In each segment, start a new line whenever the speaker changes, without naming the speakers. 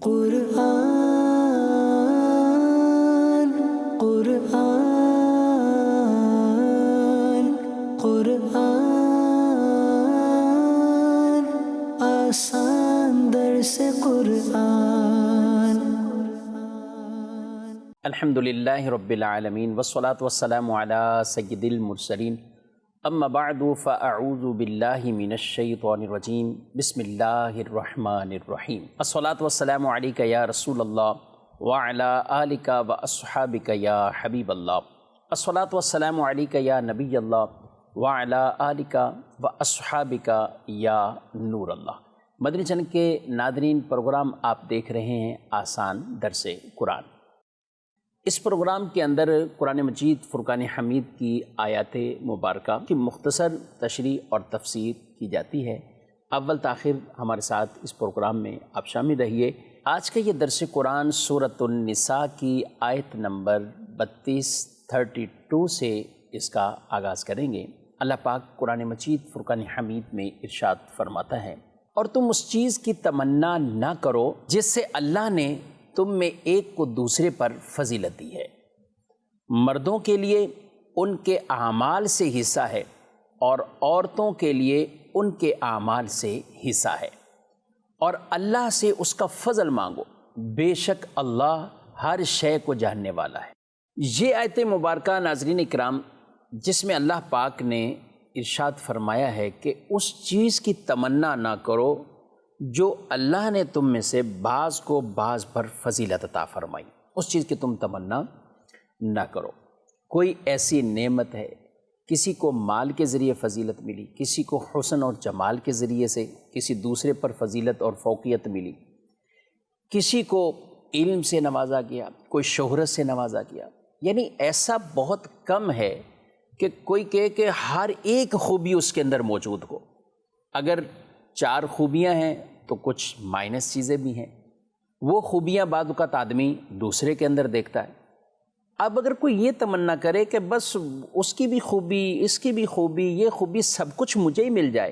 قرآن قرآن قرآن آسان درس قرآن۔
الحمدللہ رب العالمین والصلاة والسلام علی سید المرسلین، اما بعد فاعوذ باللہ من الشیطان الرجیم، بسم اللہ الرحمن الرحیم۔ الصلاة والسلام علیک یا رسول اللہ وعلی آلک واصحابک یا حبیب اللہ، الصلاة والسلام علیک یا نبی اللہ وعلی آلک واصحابک یا نور اللہ۔ مدنی چینل کے ناظرین، پروگرام آپ دیکھ رہے ہیں آسان درس قرآن۔ اس پروگرام کے اندر قرآن مجید فرقان حمید کی آیات مبارکہ کی مختصر تشریح اور تفسیر کی جاتی ہے۔ اول تاخیر ہمارے ساتھ اس پروگرام میں آپ شامل رہیے۔ آج کا یہ درس قرآن سورۃ النساء کی آیت نمبر 32 سے اس کا آغاز کریں گے۔ اللہ پاک قرآن مجید فرقان حمید میں ارشاد فرماتا ہے، اور تم اس چیز کی تمنا نہ کرو جس سے اللہ نے تم میں ایک کو دوسرے پر فضیلت دی ہے۔ مردوں کے لیے ان کے اعمال سے حصہ ہے اور عورتوں کے لیے ان کے اعمال سے حصہ ہے، اور اللہ سے اس کا فضل مانگو، بے شک اللہ ہر شے کو جاننے والا ہے۔ یہ آیت مبارکہ ناظرین اکرام، جس میں اللہ پاک نے ارشاد فرمایا ہے کہ اس چیز کی تمنا نہ کرو جو اللہ نے تم میں سے بعض کو بعض پر فضیلت عطا فرمائی، اس چیز کی تم تمنا نہ کرو۔ کوئی ایسی نعمت ہے، کسی کو مال کے ذریعے فضیلت ملی، کسی کو حسن اور جمال کے ذریعے سے کسی دوسرے پر فضیلت اور فوقیت ملی، کسی کو علم سے نوازا گیا، کوئی شہرت سے نوازا گیا، یعنی ایسا بہت کم ہے کہ کوئی کہے کہ ہر ایک خوبی اس کے اندر موجود ہو۔ اگر 4 خوبیاں ہیں تو کچھ مائنس چیزیں بھی ہیں، وہ خوبیاں بعض اوقات آدمی دوسرے کے اندر دیکھتا ہے۔ اب اگر کوئی یہ تمنا کرے کہ بس اس کی بھی خوبی، اس کی بھی خوبی، یہ خوبی سب کچھ مجھے ہی مل جائے،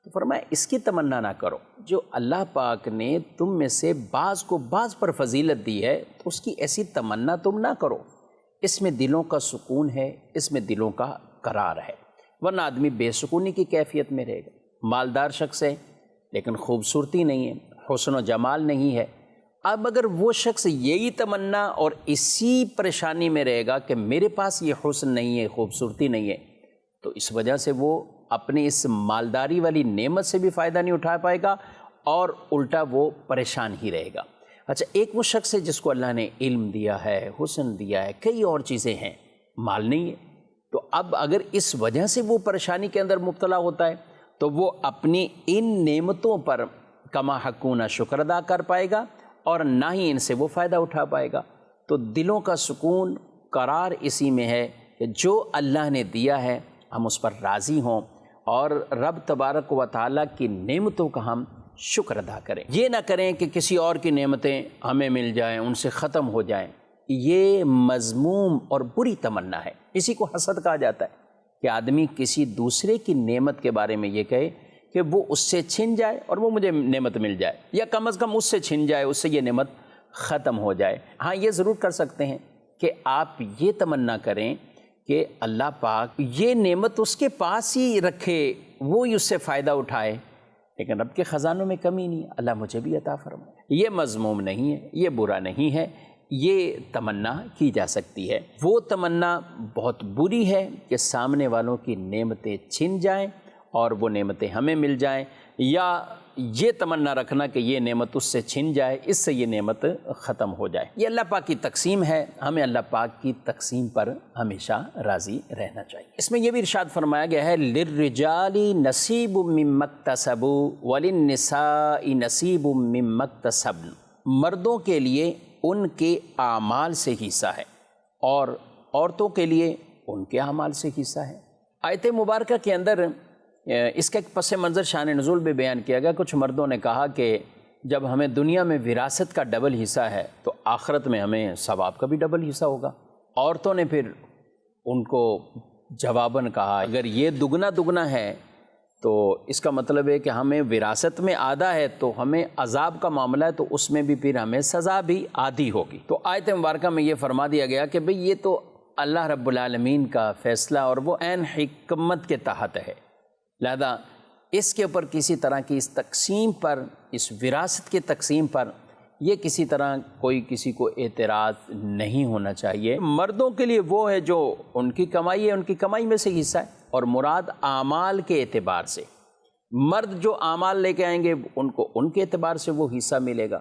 تو فرمایا اس کی تمنا نہ کرو۔ جو اللہ پاک نے تم میں سے بعض کو بعض پر فضیلت دی ہے تو اس کی ایسی تمنا تم نہ کرو۔ اس میں دلوں کا سکون ہے، اس میں دلوں کا قرار ہے، ورنہ آدمی بے سکونی کی کیفیت میں رہے گا۔ مالدار شخص ہے لیکن خوبصورتی نہیں ہے، حسن و جمال نہیں ہے۔ اب اگر وہ شخص یہی تمنا اور اسی پریشانی میں رہے گا کہ میرے پاس یہ حسن نہیں ہے، خوبصورتی نہیں ہے، تو اس وجہ سے وہ اپنی اس مالداری والی نعمت سے بھی فائدہ نہیں اٹھا پائے گا اور الٹا وہ پریشان ہی رہے گا۔ اچھا، ایک وہ شخص ہے جس کو اللہ نے علم دیا ہے، حسن دیا ہے، کئی اور چیزیں ہیں، مال نہیں ہے، تو اب اگر اس وجہ سے وہ پریشانی کے اندر مبتلا ہوتا ہے تو وہ اپنی ان نعمتوں پر کما حقونہ شکر ادا کر پائے گا اور نہ ہی ان سے وہ فائدہ اٹھا پائے گا۔ تو دلوں کا سکون، قرار اسی میں ہے کہ جو اللہ نے دیا ہے ہم اس پر راضی ہوں اور رب تبارک و تعالیٰ کی نعمتوں کا ہم شکر ادا کریں۔ یہ نہ کریں کہ کسی اور کی نعمتیں ہمیں مل جائیں، ان سے ختم ہو جائیں، یہ مذموم اور بری تمنا ہے۔ اسی کو حسد کہا جاتا ہے کہ آدمی کسی دوسرے کی نعمت کے بارے میں یہ کہے کہ وہ اس سے چھن جائے اور وہ مجھے نعمت مل جائے، یا کم از کم اس سے چھن جائے، اس سے یہ نعمت ختم ہو جائے۔ ہاں، یہ ضرور کر سکتے ہیں کہ آپ یہ تمنا کریں کہ اللہ پاک یہ نعمت اس کے پاس ہی رکھے، وہ ہی اس سے فائدہ اٹھائے، لیکن رب کے خزانوں میں کمی نہیں ہے، اللہ مجھے بھی عطا فرمائے۔ یہ مذموم نہیں ہے، یہ برا نہیں ہے، یہ تمنا کی جا سکتی ہے۔ وہ تمنا بہت بری ہے کہ سامنے والوں کی نعمتیں چھن جائیں اور وہ نعمتیں ہمیں مل جائیں، یا یہ تمنا رکھنا کہ یہ نعمت اس سے چھن جائے، اس سے یہ نعمت ختم ہو جائے۔ یہ اللہ پاک کی تقسیم ہے، ہمیں اللہ پاک کی تقسیم پر ہمیشہ راضی رہنا چاہیے۔ اس میں یہ بھی ارشاد فرمایا گیا ہے، لِلرِّجَالِ نَصِيبٌ مِّمَّا اكْتَسَبُوا وَلِلنِّسَاءِ نَصِيبٌ مِّمَّا اكْتَسَبْنَ۔ مردوں کے لیے ان کے اعمال سے حصہ ہے اور عورتوں کے لیے ان کے اعمال سے حصہ ہے۔ آیت مبارکہ کے اندر اس کا ایک پس منظر شان نزول بھی بیان کیا گیا۔ کچھ مردوں نے کہا کہ جب ہمیں دنیا میں وراثت کا ڈبل حصہ ہے تو آخرت میں ہمیں ثواب کا بھی ڈبل حصہ ہوگا۔ عورتوں نے پھر ان کو جواباً کہا، اگر یہ دگنا ہے تو اس کا مطلب ہے کہ ہمیں وراثت میں آدھا ہے تو ہمیں عذاب کا معاملہ ہے تو اس میں بھی پھر ہمیں سزا بھی آدھی ہوگی۔ تو آیت مبارکہ میں یہ فرما دیا گیا کہ بھئی یہ تو اللہ رب العالمین کا فیصلہ اور وہ عین حکمت کے تحت ہے، لہذا اس کے اوپر کسی طرح کی اس تقسیم پر، اس وراثت کی تقسیم پر یہ کسی طرح کوئی کسی کو اعتراض نہیں ہونا چاہیے۔ مردوں کے لیے وہ ہے جو ان کی کمائی ہے، ان کی کمائی میں سے حصہ ہے، اور مراد اعمال کے اعتبار سے، مرد جو اعمال لے کے آئیں گے ان کو ان کے اعتبار سے وہ حصہ ملے گا،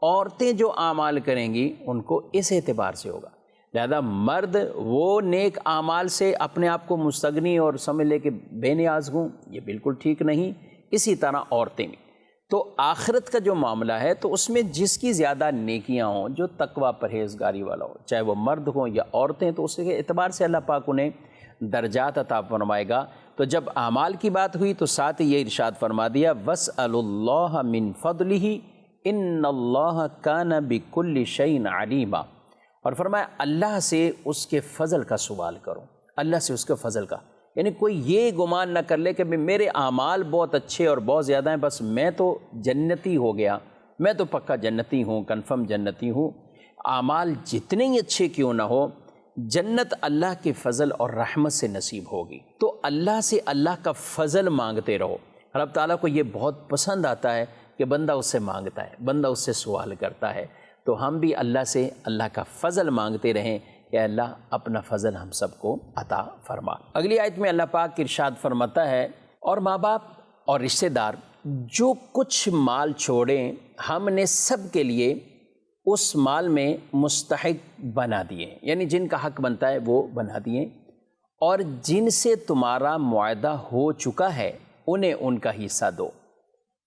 عورتیں جو اعمال کریں گی ان کو اس اعتبار سے ہوگا۔ لہذا مرد وہ نیک اعمال سے اپنے آپ کو مستغنی اور سمجھ لے کہ بے نیاز ہوں، یہ بالکل ٹھیک نہیں۔ اسی طرح عورتیں بھی، تو آخرت کا جو معاملہ ہے تو اس میں جس کی زیادہ نیکیاں ہوں، جو تقوی پرہیزگاری والا ہو، چاہے وہ مرد ہوں یا عورتیں، تو اس کے اعتبار سے اللہ پاک انہیں درجات عطا فرمائے گا۔ تو جب اعمال کی بات ہوئی تو ساتھ ہی یہ ارشاد فرما دیا وَاسْأَلُوا اللَّهَ مِن فَضْلِهِ إِنَّ اللَّهَ كَانَ بِكُلِّ شَيْءٍ عَلِيمًا، اور فرمایا اللہ سے اس کے فضل کا سوال کرو، اللہ سے اس کے فضل کا، یعنی کوئی یہ گمان نہ کر لے کہ میرے اعمال بہت اچھے اور بہت زیادہ ہیں، بس میں تو جنتی ہو گیا، میں تو پکا جنتی ہوں، کنفرم جنتی ہوں۔ اعمال جتنے ہی اچھے کیوں نہ ہو، جنت اللہ کے فضل اور رحمت سے نصیب ہوگی۔ تو اللہ سے اللہ کا فضل مانگتے رہو۔ رب تعالیٰ کو یہ بہت پسند آتا ہے کہ بندہ اس سے مانگتا ہے، بندہ اس سے سوال کرتا ہے۔ تو ہم بھی اللہ سے اللہ کا فضل مانگتے رہیں کہ اللہ اپنا فضل ہم سب کو عطا فرما۔ اگلی آیت میں اللہ پاک ارشاد فرماتا ہے اور ماں باپ اور رشتہ دار جو کچھ مال چھوڑیں ہم نے سب کے لیے اس مال میں مستحق بنا دیے، یعنی جن کا حق بنتا ہے وہ بنا دیے، اور جن سے تمہارا معاہدہ ہو چکا ہے انہیں ان کا حصہ دو،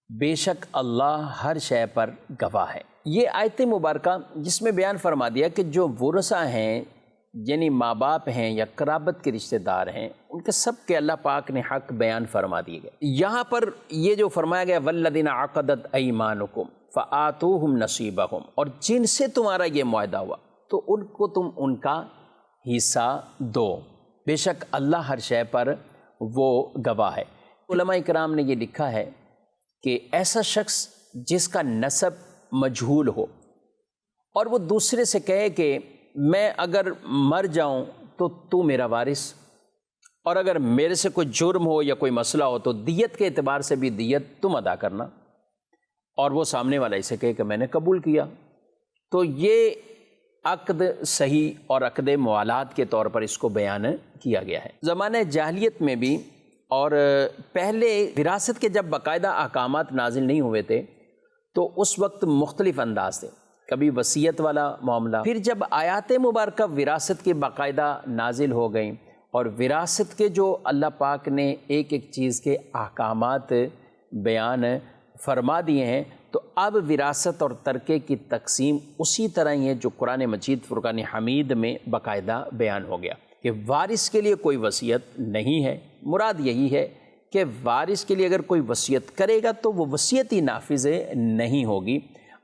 بے شک اللہ ہر شے پر گواہ ہے۔ یہ آیت مبارکہ جس میں بیان فرما دیا کہ جو ورثہ ہیں یعنی ماں باپ ہیں یا قرابت کے رشتہ دار ہیں، ان کے سب کے اللہ پاک نے حق بیان فرما دیے گئے۔ یہاں پر یہ جو فرمایا گیا وَالَّذِينَ عَقَدَتْ أَيْمَانُكُمْ فَآتُوهُمْ نَصِيبَهُمْ، اور جن سے تمہارا یہ معاہدہ ہوا تو ان کو تم ان کا حصہ دو، بے شک اللہ ہر شے پر وہ گواہ ہے۔ علماء کرام نے یہ لکھا ہے کہ ایسا شخص جس کا نسب مجہول ہو اور وہ دوسرے سے کہے کہ میں اگر مر جاؤں تو تو میرا وارث، اور اگر میرے سے کوئی جرم ہو یا کوئی مسئلہ ہو تو دیت کے اعتبار سے بھی دیت تم ادا کرنا، اور وہ سامنے والا اسے کہے کہ میں نے قبول کیا، تو یہ عقد صحیح اور عقد موالات کے طور پر اس کو بیان کیا گیا ہے۔ زمانہ جاہلیت میں بھی اور پہلے وراثت کے جب باقاعدہ احکامات نازل نہیں ہوئے تھے تو اس وقت مختلف انداز تھے، کبھی وصیت والا معاملہ، پھر جب آیات مبارکہ وراثت کے باقاعدہ نازل ہو گئیں اور وراثت کے جو اللہ پاک نے ایک ایک چیز کے احکامات بیان فرما دیے ہیں، تو اب وراثت اور ترکے کی تقسیم اسی طرح ہی ہے جو قرآن مجید فرقان حمید میں باقاعدہ بیان ہو گیا کہ وارث کے لیے کوئی وصیت نہیں ہے۔ مراد یہی ہے کہ وارث کے لیے اگر کوئی وصیت کرے گا تو وہ وصیت ہی نافذ نہیں ہوگی،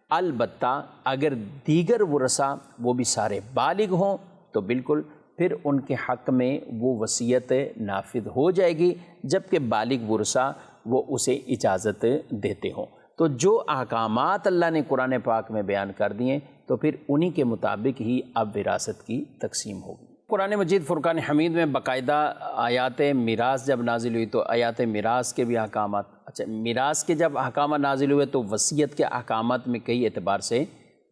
البتہ اگر دیگر ورثہ وہ بھی سارے بالغ ہوں تو بالکل پھر ان کے حق میں وہ وصیت نافذ ہو جائے گی، جبکہ بالغ ورثہ وہ اسے اجازت دیتے ہوں۔ تو جو احکامات اللہ نے قرآن پاک میں بیان کر دیے تو پھر انہی کے مطابق ہی اب وراثت کی تقسیم ہوگی۔ قرآن مجید فرقان حمید میں باقاعدہ آیات میراث جب نازل ہوئی تو آیات میراث کے بھی احکامات، اچھا میراث کے جب احکامات نازل ہوئے تو وصیت کے احکامات میں کئی اعتبار سے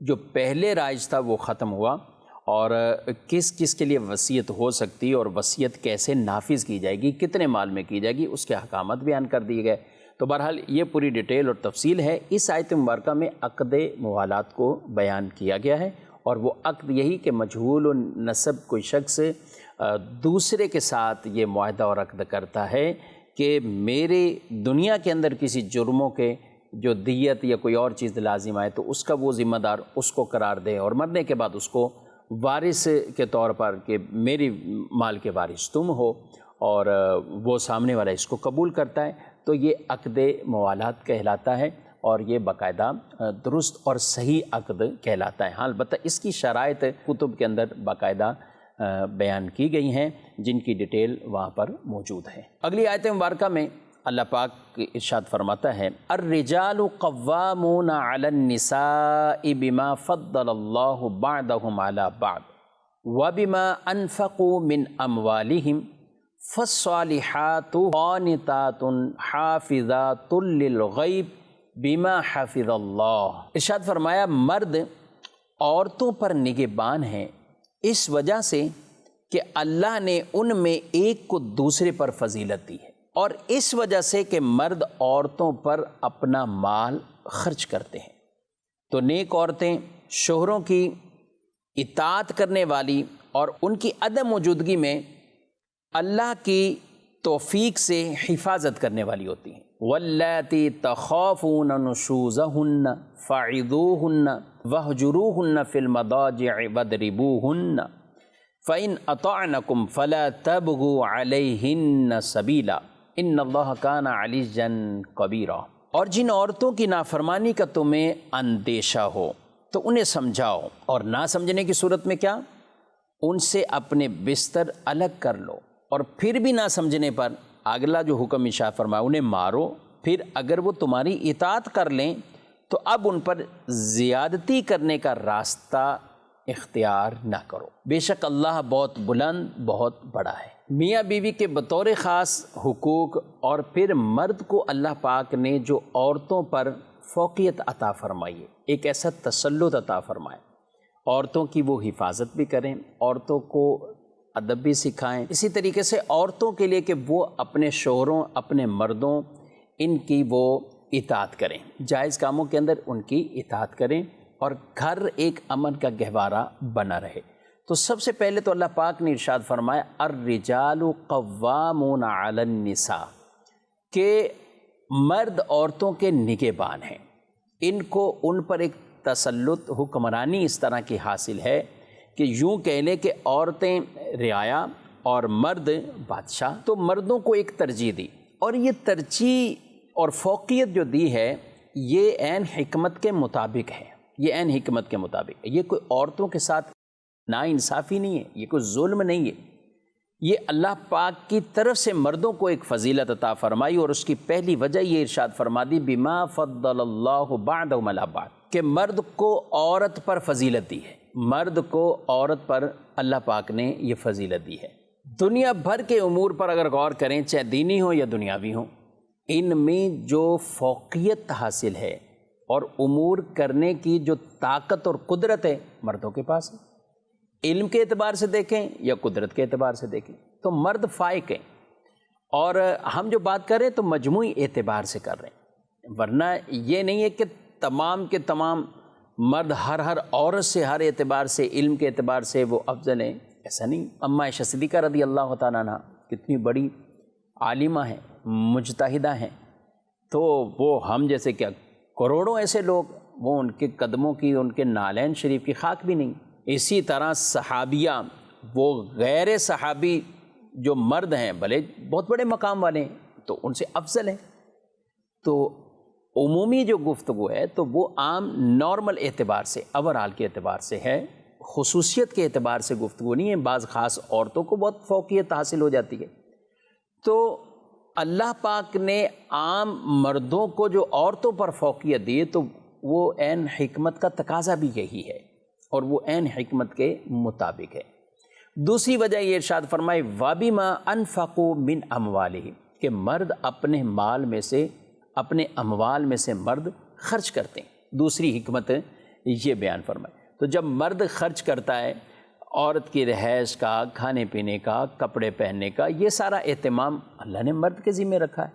جو پہلے رائج تھا وہ ختم ہوا، اور کس کس کے لیے وصیت ہو سکتی اور وصیت کیسے نافذ کی جائے گی، کتنے مال میں کی جائے گی، اس کے احکامات بیان کر دیے گئے۔ تو بہرحال یہ پوری ڈیٹیل اور تفصیل ہے۔ اس آیت مبارکہ میں عقد موالات کو بیان کیا گیا ہے، اور وہ عقد یہی کہ مجہول النسب کوئی شخص دوسرے کے ساتھ یہ معاہدہ اور عقد کرتا ہے کہ میرے دنیا کے اندر کسی جرموں کے جو دیت یا کوئی اور چیز لازم آئے تو اس کا وہ ذمہ دار اس کو قرار دے، اور مرنے کے بعد اس کو وارث کے طور پر کہ میری مال کے وارث تم ہو، اور وہ سامنے والا اس کو قبول کرتا ہے، تو یہ عقد موالات کہلاتا ہے، اور یہ باقاعدہ درست اور صحیح عقد کہلاتا ہے۔ ہاں البتہ اس کی شرائط کتب کے اندر باقاعدہ بیان کی گئی ہیں جن کی ڈیٹیل وہاں پر موجود ہے۔ اگلی آیت مبارکہ میں اللہ پاک ارشاد فرماتا ہے الرجال قوامون علی النساء بما فضل اللہ بعضهم علی بعض وبما انفقوا من اموالهم فالصالحات قانتات حافظات للغیب بما حفظ اللہ۔ ارشاد فرمایا مرد عورتوں پر نگہبان ہیں اس وجہ سے کہ اللہ نے ان میں ایک کو دوسرے پر فضیلت دی ہے، اور اس وجہ سے کہ مرد عورتوں پر اپنا مال خرچ کرتے ہیں۔ تو نیک عورتیں شوہروں کی اطاعت کرنے والی اور ان کی عدم موجودگی میں اللہ کی توفیق سے حفاظت کرنے والی ہوتی ہیں۔ واللاتی تخافون نشوزہن فعظوہن واہجروہن فی المضاجع واضربوہن فإن اطعنکم فلا تبغوا علیہن سبیلا ان اللہ کان علیٰ کبیرا۔ اور جن عورتوں کی نافرمانی کا تمہیں اندیشہ ہو تو انہیں سمجھاؤ، اور نہ سمجھنے کی صورت میں کیا؟ ان سے اپنے بستر الگ کر لو، اور پھر بھی نہ سمجھنے پر اگلا جو حکم ارشاد فرمایا انہیں مارو۔ پھر اگر وہ تمہاری اطاعت کر لیں تو اب ان پر زیادتی کرنے کا راستہ اختیار نہ کرو، بے شک اللہ بہت بلند بہت بڑا ہے۔ میاں بیوی کے بطور خاص حقوق، اور پھر مرد کو اللہ پاک نے جو عورتوں پر فوقیت عطا فرمائی ہے، ایک ایسا تسلط عطا فرمائے، عورتوں کی وہ حفاظت بھی کریں، عورتوں کو ادب بھی سکھائیں، اسی طریقے سے عورتوں کے لیے کہ وہ اپنے شوہروں اپنے مردوں ان کی وہ اطاعت کریں، جائز کاموں کے اندر ان کی اطاعت کریں، اور گھر ایک امن کا گہوارہ بنا رہے۔ تو سب سے پہلے تو اللہ پاک نے ارشاد فرمایا الرجال قوامون علی النساء، کہ مرد عورتوں کے نگہبان ہیں، ان کو ان پر ایک تسلط حکمرانی اس طرح کی حاصل ہے کہ یوں کہہ لیں کہ عورتیں رعایا اور مرد بادشاہ۔ تو مردوں کو ایک ترجیح دی، اور یہ ترجیح اور فوقیت جو دی ہے یہ عین حکمت کے مطابق ہے، یہ عین حکمت کے مطابق ہے، یہ کوئی عورتوں کے ساتھ ناانصافی نہیں ہے، یہ کوئی ظلم نہیں ہے، یہ اللہ پاک کی طرف سے مردوں کو ایک فضیلت عطا فرمائی، اور اس کی پہلی وجہ یہ ارشاد فرما دی بما فضل اللہ بعضهم علی بعض، کہ مرد کو عورت پر فضیلت دی ہے، مرد کو عورت پر اللہ پاک نے یہ فضیلت دی ہے۔ دنیا بھر کے امور پر اگر غور کریں، چاہے دینی ہو یا دنیاوی ہو، ان میں جو فوقیت حاصل ہے اور امور کرنے کی جو طاقت اور قدرت ہے مردوں کے پاس ہے۔ علم کے اعتبار سے دیکھیں یا قدرت کے اعتبار سے دیکھیں تو مرد فائق ہیں، اور ہم جو بات کر رہے ہیں تو مجموعی اعتبار سے کر رہے ہیں، ورنہ یہ نہیں ہے کہ تمام کے تمام مرد ہر عورت سے ہر اعتبار سے علم کے اعتبار سے وہ افضل ہیں، ایسا نہیں۔ اماں عائشہ صدیقہ رضی اللہ تعالیٰ عنہ کتنی بڑی عالمہ ہیں، مجتہدہ ہیں، تو وہ ہم جیسے کیا کروڑوں ایسے لوگ وہ ان کے قدموں کی ان کے نالین شریف کی خاک بھی نہیں۔ اسی طرح صحابیہ، وہ غیر صحابی جو مرد ہیں بھلے بہت بڑے مقام والے ہیں تو ان سے افضل ہیں۔ تو عمومی جو گفتگو ہے تو وہ عام نارمل اعتبار سے اوورآل کے اعتبار سے ہے، خصوصیت کے اعتبار سے گفتگو نہیں ہے۔ بعض خاص عورتوں کو بہت فوقیت حاصل ہو جاتی ہے، تو اللہ پاک نے عام مردوں کو جو عورتوں پر فوقیت دی تو وہ عین حکمت کا تقاضا بھی یہی ہے، اور وہ عین حکمت کے مطابق ہے۔ دوسری وجہ یہ ارشاد فرمائے وَبِمَا أَنفَقُوا مِنْ أَمْوَالِهِمْ، کہ مرد اپنے مال میں سے اپنے اموال میں سے مرد خرچ کرتے ہیں۔ دوسری حکمت یہ بیان فرمائے، تو جب مرد خرچ کرتا ہے عورت کی رہائش کا، کھانے پینے کا، کپڑے پہننے کا، یہ سارا اہتمام اللہ نے مرد کے ذمہ رکھا ہے،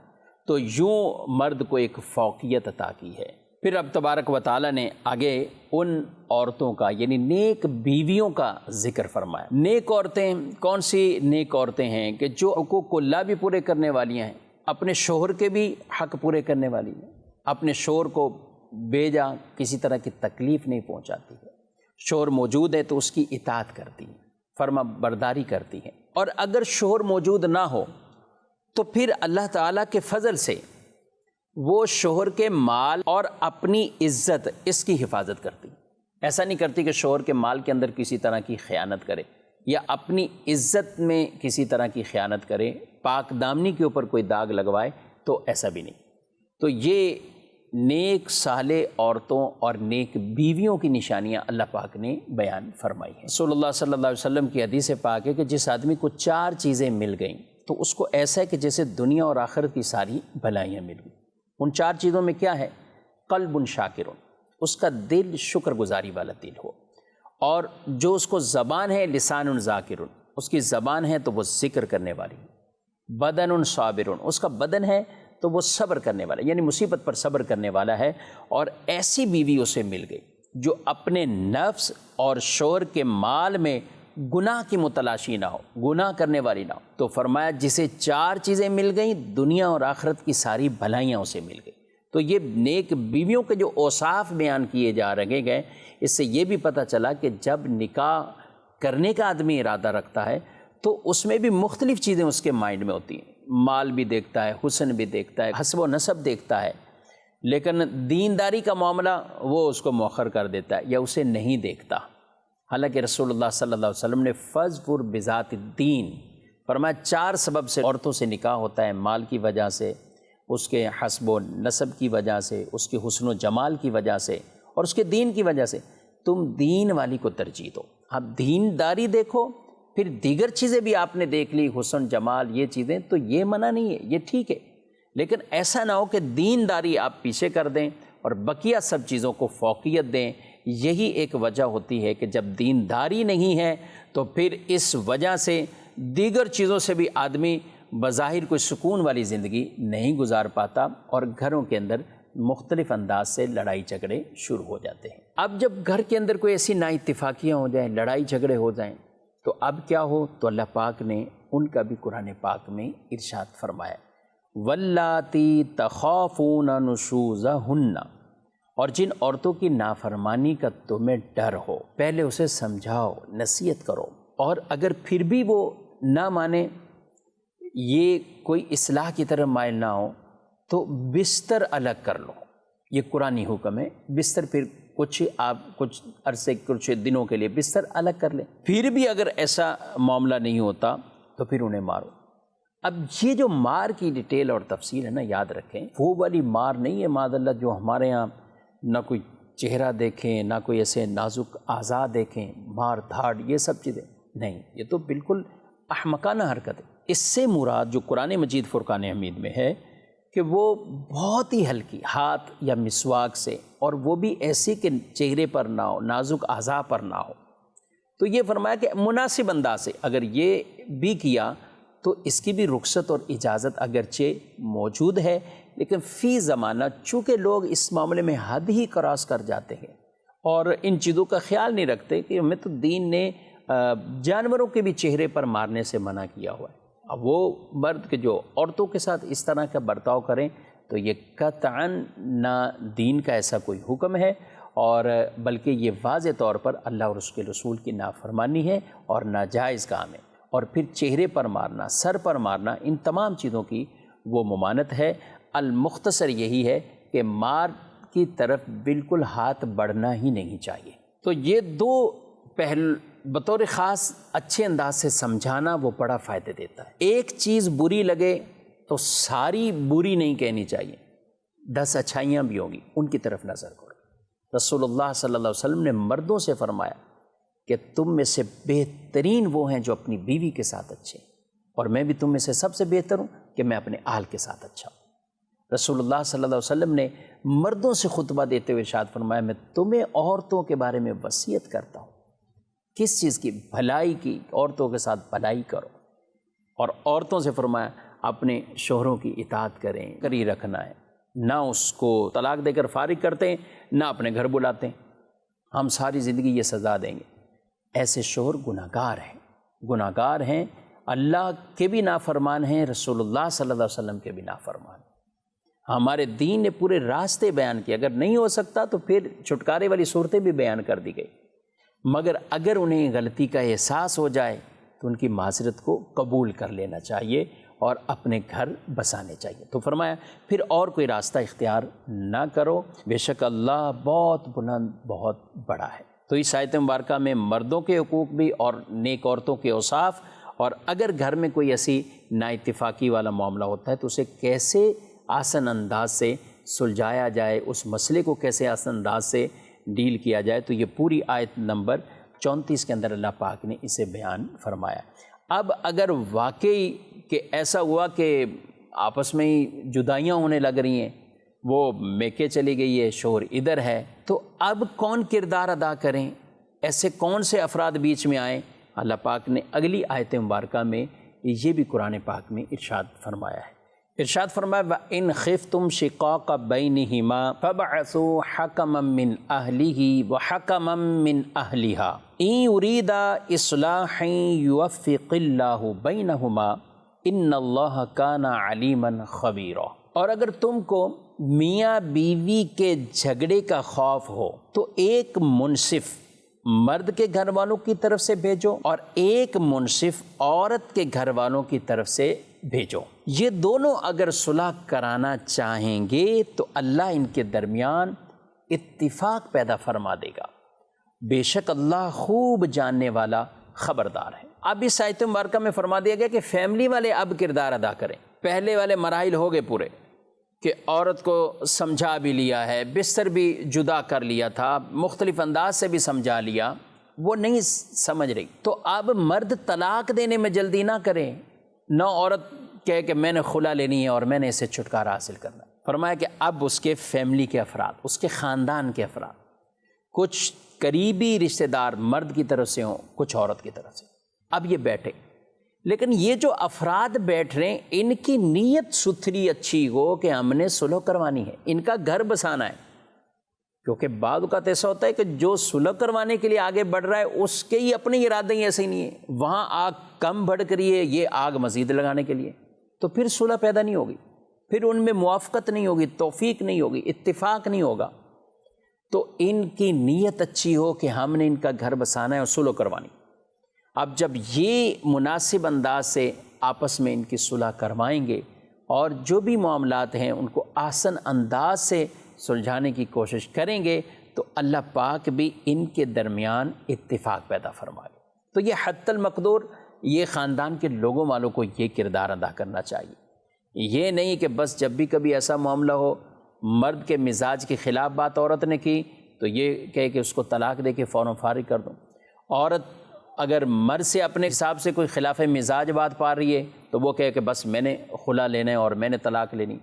تو یوں مرد کو ایک فوقیت عطا کی ہے۔ پھر اب تبارک و تعالیٰ نے آگے ان عورتوں کا یعنی نیک بیویوں کا ذکر فرمایا۔ نیک عورتیں کون سی نیک عورتیں ہیں؟ کہ جو حقوق اللہ بھی پورے کرنے والی ہیں، اپنے شوہر کے بھی حق پورے کرنے والی ہیں، اپنے شوہر کو بیجا کسی طرح کی تکلیف نہیں پہنچاتی ہے، شوہر موجود ہے تو اس کی اطاعت کرتی ہیں، فرما برداری کرتی ہیں، اور اگر شوہر موجود نہ ہو تو پھر اللہ تعالیٰ کے فضل سے وہ شوہر کے مال اور اپنی عزت اس کی حفاظت کرتی، ایسا نہیں کرتی کہ شوہر کے مال کے اندر کسی طرح کی خیانت کرے یا اپنی عزت میں کسی طرح کی خیانت کرے، پاک دامنی کے اوپر کوئی داغ لگوائے، تو ایسا بھی نہیں۔ تو یہ نیک صالح عورتوں اور نیک بیویوں کی نشانیاں اللہ پاک نے بیان فرمائی ہیں۔ رسول اللہ صلی اللہ علیہ وسلم کی حدیث پاک ہے کہ جس آدمی کو 4 چیزیں مل گئیں تو اس کو ایسا ہے کہ جیسے دنیا اور آخرت کی ساری بھلائیاں مل گئیں۔ ان 4 چیزوں میں کیا ہے؟ قلب شاکر، اس کا دل شکر گزاری والا دل ہو، اور جو اس کو زبان ہے لسان ذاکر، اس کی زبان ہے تو وہ ذکر کرنے والی، بدن صابر، اس کا بدن ہے تو وہ صبر کرنے والا، یعنی مصیبت پر صبر کرنے والا ہے، اور ایسی بیوی اسے مل گئی جو اپنے نفس اور شوہر کے مال میں گناہ کی متلاشی نہ ہو، گناہ کرنے والی نہ ہو۔ تو فرمایا جسے 4 چیزیں مل گئیں دنیا اور آخرت کی ساری بھلائیاں اسے مل گئی۔ تو یہ نیک بیویوں کے جو اوصاف بیان کیے جا رہے گئے، اس سے یہ بھی پتہ چلا کہ جب نکاح کرنے کا آدمی ارادہ رکھتا ہے تو اس میں بھی مختلف چیزیں اس کے مائنڈ میں ہوتی ہیں، مال بھی دیکھتا ہے، حسن بھی دیکھتا ہے، حسب و نسب دیکھتا ہے، لیکن دینداری کا معاملہ وہ اس کو مؤخر کر دیتا ہے یا اسے نہیں دیکھتا۔ حالانکہ رسول اللہ صلی اللہ علیہ وسلم نے فَاظْفُرْ بِذَاتِ الدِّین فرمایا 4 سبب سے عورتوں سے نکاح ہوتا ہے، مال کی وجہ سے، اس کے حسب و نسب کی وجہ سے، اس کے حسن و جمال کی وجہ سے، اور اس کے دین کی وجہ سے۔ تم دین والی کو ترجیح دو، آپ دینداری دیکھو، پھر دیگر چیزیں بھی آپ نے دیکھ لی، حسن جمال یہ چیزیں، تو یہ منع نہیں ہے، یہ ٹھیک ہے، لیکن ایسا نہ ہو کہ دینداری آپ پیچھے کر دیں اور بقیہ سب چیزوں کو فوقیت دیں۔ یہی ایک وجہ ہوتی ہے کہ جب دینداری نہیں ہے تو پھر اس وجہ سے دیگر چیزوں سے بھی آدمی بظاہر کوئی سکون والی زندگی نہیں گزار پاتا، اور گھروں کے اندر مختلف انداز سے لڑائی جھگڑے شروع ہو جاتے ہیں۔ اب جب گھر کے اندر کوئی ایسی نا اتفاقیاں ہو جائیں، لڑائی جھگڑے ہو جائیں، تو اب کیا ہو؟ تو اللہ پاک نے ان کا بھی قرآن پاک میں ارشاد فرمایا، وَاللَّاتِي تَخَافُونَ نُشُوزَهُنَّ، اور جن عورتوں کی نافرمانی کا تمہیں ڈر ہو پہلے اسے سمجھاؤ، نصیحت کرو، اور اگر پھر بھی وہ نہ مانے، یہ کوئی اصلاح کی طرف مائل نہ ہو، تو بستر الگ کر لو۔ یہ قرآنی حکم ہے، بستر پھر کچھ عرصے کچھ دنوں کے لیے بستر الگ کر لیں۔ پھر بھی اگر ایسا معاملہ نہیں ہوتا تو پھر انہیں مارو۔ اب یہ جو مار کی ڈیٹیل اور تفصیل ہے نا، یاد رکھیں وہ والی مار نہیں ہے معاذ اللہ جو ہمارے ہاں نہ کوئی چہرہ دیکھیں، نہ کوئی ایسے نازک اعضاء دیکھیں، مار دھاڑ، یہ سب چیزیں نہیں، یہ تو بالکل احمقانہ حرکت ہے۔ اس سے مراد جو قرآن مجید فرقان حمید میں ہے کہ وہ بہت ہی ہلکی ہاتھ یا مسواک سے، اور وہ بھی ایسی کہ چہرے پر نہ ہو، نازک اعضاء پر نہ ہو۔ تو یہ فرمایا کہ مناسب انداز سے اگر یہ بھی کیا تو اس کی بھی رخصت اور اجازت اگرچہ موجود ہے، لیکن فی زمانہ چونکہ لوگ اس معاملے میں حد ہی کراس کر جاتے ہیں اور ان چیزوں کا خیال نہیں رکھتے کہ ہمیں تو دین نے جانوروں کے بھی چہرے پر مارنے سے منع کیا ہوا ہے۔ اب وہ مرد کے جو عورتوں کے ساتھ اس طرح کا برتاؤ کریں تو یہ قطعاً نہ دین کا ایسا کوئی حکم ہے، اور بلکہ یہ واضح طور پر اللہ اور اس کے رسول کی نافرمانی ہے اور ناجائز کام ہے۔ اور پھر چہرے پر مارنا، سر پر مارنا، ان تمام چیزوں کی وہ ممانعت ہے۔ المختصر یہی ہے کہ مار کی طرف بالکل ہاتھ بڑھنا ہی نہیں چاہیے۔ تو یہ 2 پہل بطور خاص اچھے انداز سے سمجھانا وہ بڑا فائدہ دیتا ہے۔ ایک چیز بری لگے تو ساری بری نہیں کہنی چاہیے، 10 اچھائیاں بھی ہوں گی، ان کی طرف نظر کرو۔ رسول اللہ صلی اللہ علیہ وسلم نے مردوں سے فرمایا کہ تم میں سے بہترین وہ ہیں جو اپنی بیوی کے ساتھ اچھے ہیں، اور میں بھی تم میں سے سب سے بہتر ہوں کہ میں اپنے اہل کے ساتھ اچھا ہوں۔ رسول اللہ صلی اللہ علیہ وسلم نے مردوں سے خطبہ دیتے ہوئے ارشاد فرمایا، میں تمہیں عورتوں کے بارے میں وصیت کرتا ہوں، کس چیز کی؟ بھلائی کی، عورتوں کے ساتھ بھلائی کرو، اور عورتوں سے فرمایا اپنے شوہروں کی اطاعت کریں، کری رکھنا ہے، نہ اس کو طلاق دے کر فارغ کرتے ہیں، نہ اپنے گھر بلاتے ہیں، ہم ساری زندگی یہ سزا دیں گے۔ ایسے شوہر گناہگار ہیں، اللہ کے بھی نافرمان ہیں، رسول اللہ صلی اللہ علیہ وسلم کے بھی نافرمان ہیں۔ ہمارے دین نے پورے راستے بیان کیے، اگر نہیں ہو سکتا تو پھر چھٹکارے والی صورتیں بھی بیان کر دی گئی، مگر اگر انہیں غلطی کا احساس ہو جائے تو ان کی معذرت کو قبول کر لینا چاہیے اور اپنے گھر بسانے چاہیے۔ تو فرمایا پھر اور کوئی راستہ اختیار نہ کرو، بے شک اللہ بہت بلند، بہت بڑا ہے۔ تو اس آیت مبارکہ میں مردوں کے حقوق بھی اور نیک عورتوں کے اوصاف، اور اگر گھر میں کوئی ایسی نا اتفاقی والا معاملہ ہوتا ہے تو اسے کیسے آسن انداز سے سلجھایا جائے، اس مسئلے کو کیسے آسن انداز سے ڈیل کیا جائے، تو یہ پوری آیت نمبر 34 کے اندر اللہ پاک نے اسے بیان فرمایا۔ اب اگر واقعی کہ ایسا ہوا کہ آپس میں ہی جدائیاں ہونے لگ رہی ہیں، وہ میکے چلی گئی ہے، شوہر ادھر ہے، تو اب کون کردار ادا کریں؟ ایسے کون سے افراد بیچ میں آئیں؟ اللہ پاک نے اگلی آیت مبارکہ میں یہ بھی قرآن پاک میں ارشاد فرمایا ہے۔ ارشاد فرمایا وَإِنْ خِفْتُمْ شِقَاقَ بَيْنِهِمَا فَابْعَثُوا حَكَمًا مِّنْ أَهْلِهِ وَحَكَمًا مِّنْ أَهْلِهَا إِنْ يُرِيدَا إِصْلَاحًا يُوَفِّقِ اللَّهُ بَيْنَهُمَا إِنَّ اللَّهَ كَانَ عَلِيمًا خَبِيرًا۔ اور اگر تم کو میاں بیوی کے جھگڑے کا خوف ہو تو ایک منصف مرد کے گھر والوں کی طرف سے بھیجو اور ایک منصف عورت کے گھر والوں کی طرف سے بھیجو۔ یہ دونوں اگر صلح کرانا چاہیں گے تو اللہ ان کے درمیان اتفاق پیدا فرما دے گا، بے شک اللہ خوب جاننے والا خبردار ہے۔ اب اس آیت مبارکہ میں فرما دیا گیا کہ فیملی والے اب کردار ادا کریں۔ پہلے والے مراحل ہو گئے پورے کہ عورت کو سمجھا بھی لیا ہے، بستر بھی جدا کر لیا تھا، مختلف انداز سے بھی سمجھا لیا، وہ نہیں سمجھ رہی، تو اب مرد طلاق دینے میں جلدی نہ کرے، نہ عورت کہے کہ میں نے خلا لینی ہے اور میں نے اسے چھٹکارا حاصل کرنا ہے۔ فرمایا کہ اب اس کے فیملی کے افراد، اس کے خاندان کے افراد، کچھ قریبی رشتہ دار مرد کی طرف سے ہوں، کچھ عورت کی طرف سے، اب یہ بیٹھے، لیکن یہ جو افراد بیٹھ رہے ہیں ان کی نیت ستھری اچھی ہو کہ ہم نے صلح کروانی ہے، ان کا گھر بسانا ہے، کیونکہ بعض اوقات ایسا ہوتا ہے کہ جو صلح کروانے کے لیے آگے بڑھ رہا ہے اس کے ہی اپنے ارادے ہی ایسے ہی نہیں ہیں، وہاں آگ کم بھڑک رہی ہے، یہ آگ مزید لگانے کے لیے، تو پھر صلح پیدا نہیں ہوگی، پھر ان میں موافقت نہیں ہوگی، توفیق نہیں ہوگی، اتفاق نہیں ہوگا۔ تو ان کی نیت اچھی ہو کہ ہم نے ان کا گھر بسانا ہے اور صلح کروانی۔ اب جب یہ مناسب انداز سے آپس میں ان کی صلح کروائیں گے اور جو بھی معاملات ہیں ان کو آسن انداز سے سلجھانے کی کوشش کریں گے تو اللہ پاک بھی ان کے درمیان اتفاق پیدا فرمائے۔ تو یہ حتی المقدور یہ خاندان کے لوگوں والوں کو یہ کردار ادا کرنا چاہیے، یہ نہیں کہ بس جب بھی کبھی ایسا معاملہ ہو، مرد کے مزاج کے خلاف بات عورت نے کی تو یہ کہے کہ اس کو طلاق دے کے فوراً فارغ کر دوں، عورت اگر مرد سے اپنے حساب سے کوئی خلاف مزاج بات پا رہی ہے تو وہ کہے کہ بس میں نے خلا لینا ہے اور میں نے طلاق لینی،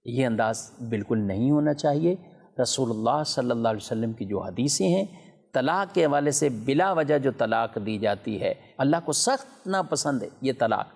یہ انداز بالکل نہیں ہونا چاہیے۔ رسول اللہ صلی اللہ علیہ وسلم کی جو حدیثیں ہیں طلاق کے حوالے سے بلا وجہ جو طلاق دی جاتی ہے اللہ کو سخت ناپسند ہے یہ طلاق،